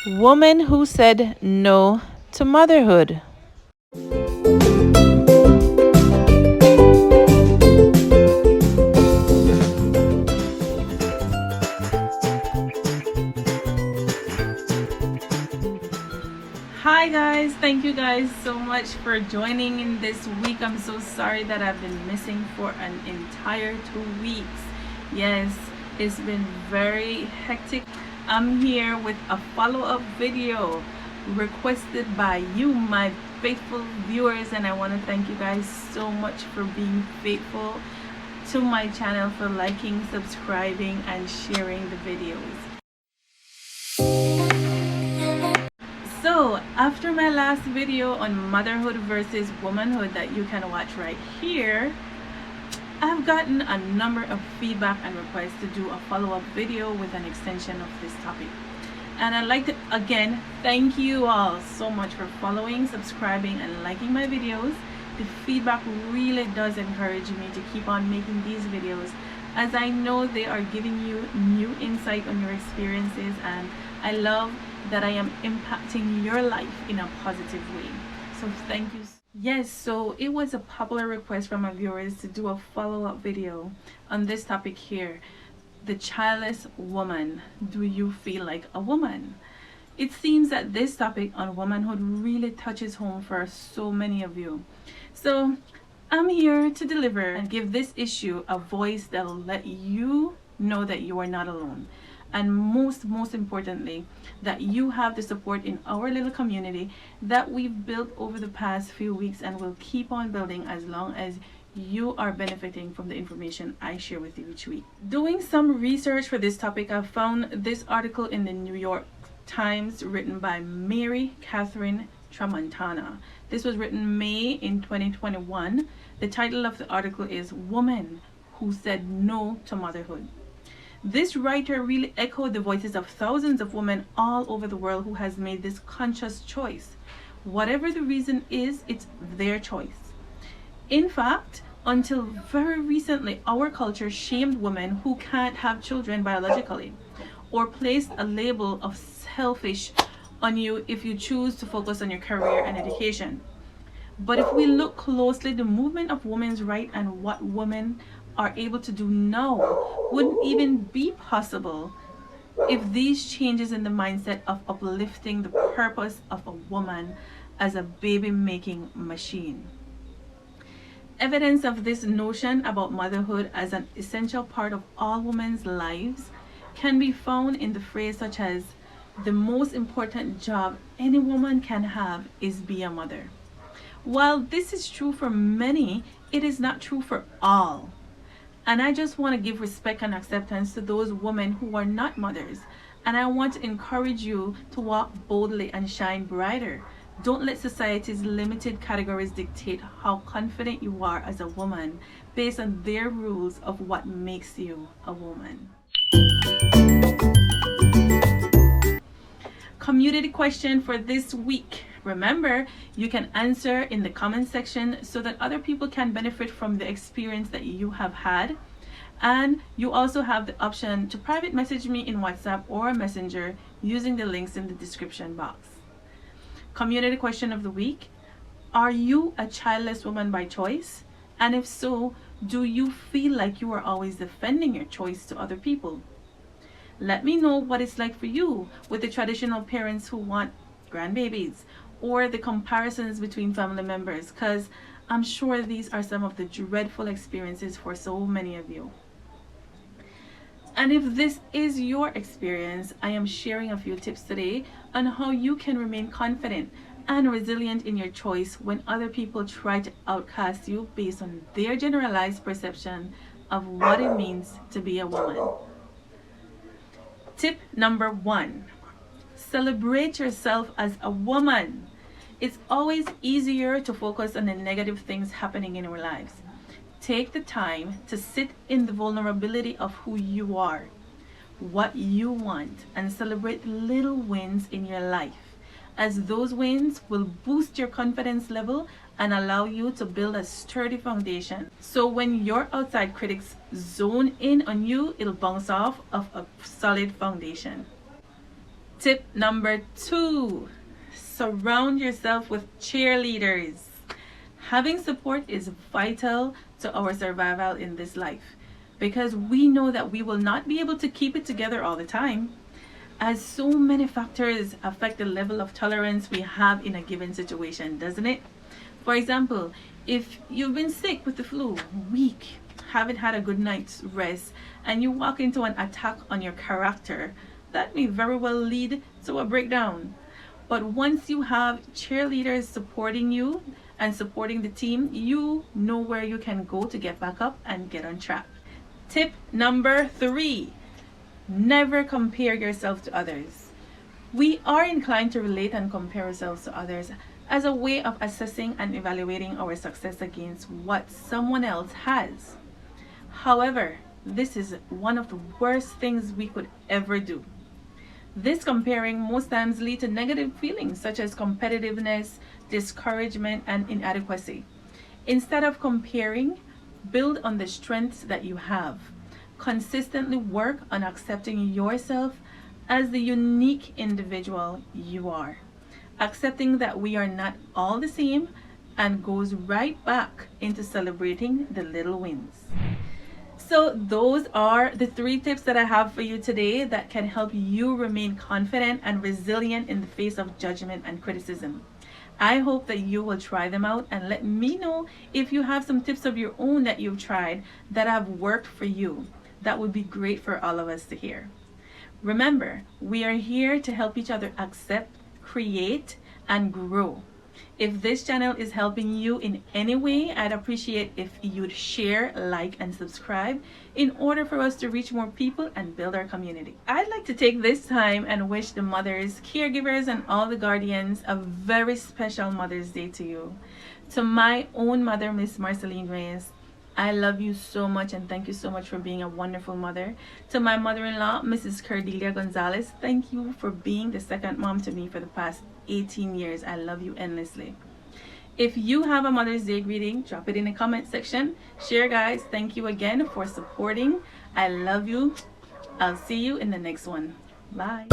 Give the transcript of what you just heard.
Woman who said no to motherhood. Hi guys, thank you guys so much for joining in this week. I'm so sorry that I've been missing for an entire 2 weeks. Yes, it's been very hectic. I'm here with a follow-up video requested by you, my faithful viewers, and I want to thank you guys so much for being faithful to my channel, for liking, subscribing, and sharing the videos. So after my last video on motherhood versus womanhood that you can watch right here, I've gotten a number of feedback and requests to do a follow-up video with an extension of this topic. And I'd like to again thank you all so much for following, subscribing, and liking my videos. The feedback really does encourage me to keep on making these videos, as I know they are giving you new insight on your experiences, and I love that I am impacting your life in a positive way. So thank you. Yes, so it was a popular request from my viewers to do a follow-up video on this topic here. The childless woman. Do you feel like a woman? It seems that this topic on womanhood really touches home for so many of you. So I'm here to deliver and give this issue a voice that'll let you know that you are not alone. And most importanantly, that you have the support in our little community that we've built over the past few weeks and will keep on building as long as you are benefiting from the information I share with you each week. Doing some research for this topic, I found this article in the New York Times written by Mary Catherine Tramontana. This was written May in 2021. The title of the article is Woman Who Said No to Motherhood. This writer really echoed the voices of thousands of women all over the world who has made this conscious choice. Whatever the reason is, it's their choice. In fact, until very recently, our culture shamed women who can't have children biologically, or placed a label of selfish on you if you choose to focus on your career and education. But if we look closely, the movement of women's rights and what women are able to do now wouldn't even be possible if these changes in the mindset of uplifting the purpose of a woman as a baby making machine. Evidence of this notion about motherhood as an essential part of all women's lives can be found in the phrase such as, the most important job any woman can have is be a mother. While this is true for many, it is not true for all. And I just want to give respect and acceptance to those women who are not mothers. And I want to encourage you to walk boldly and shine brighter. Don't let society's limited categories dictate how confident you are as a woman based on their rules of what makes you a woman. Community question for this week. Remember, you can answer in the comment section so that other people can benefit from the experience that you have had. And you also have the option to private message me in WhatsApp or Messenger using the links in the description box. Community question of the week. Are you a childless woman by choice? And if so, do you feel like you are always defending your choice to other people? Let me know what it's like for you with the traditional parents who want grandbabies, or the comparisons between family members, because I'm sure these are some of the dreadful experiences for so many of you. And if this is your experience, I am sharing a few tips today on how you can remain confident and resilient in your choice when other people try to outcast you based on their generalized perception of what it means to be a woman. Tip number 1. Celebrate yourself as a woman. It's always easier to focus on the negative things happening in our lives. Take the time to sit in the vulnerability of who you are, what you want, and celebrate little wins in your life, as those wins will boost your confidence level and allow you to build a sturdy foundation. So when your outside critics zone in on you, it'll bounce off of a solid foundation. Tip number 2, surround yourself with cheerleaders. Having support is vital to our survival in this life because we know that we will not be able to keep it together all the time, as so many factors affect the level of tolerance we have in a given situation, doesn't it? For example, if you've been sick with the flu, weak, haven't had a good night's rest, and you walk into an attack on your character, that may very well lead to a breakdown. But once you have cheerleaders supporting you and supporting the team, you know where you can go to get back up and get on track. Tip number 3, never compare yourself to others. We are inclined to relate and compare ourselves to others as a way of assessing and evaluating our success against what someone else has. However, this is one of the worst things we could ever do. This comparing most times leads to negative feelings such as competitiveness, discouragement, and inadequacy. Instead of comparing, build on the strengths that you have. Consistently work on accepting yourself as the unique individual you are. Accepting that we are not all the same and goes right back into celebrating the little wins. So those are the 3 tips that I have for you today that can help you remain confident and resilient in the face of judgment and criticism. I hope that you will try them out and let me know if you have some tips of your own that you've tried that have worked for you. That would be great for all of us to hear. Remember, we are here to help each other accept, create, and grow. If this channel is helping you in any way, I'd appreciate if you'd share, like, and subscribe in order for us to reach more people and build our community. I'd like to take this time and wish the mothers, caregivers, and all the guardians a very special Mother's Day to you. To my own mother, Miss Marceline Reyes, I love you so much and thank you so much for being a wonderful mother. To my mother-in-law, Mrs. Cordelia Gonzalez, thank you for being the second mom to me for the past 18 years. I love you endlessly. If you have a Mother's Day greeting, drop it in the comment section. Share, guys. Thank you again for supporting. I love you. I'll see you in the next one. Bye.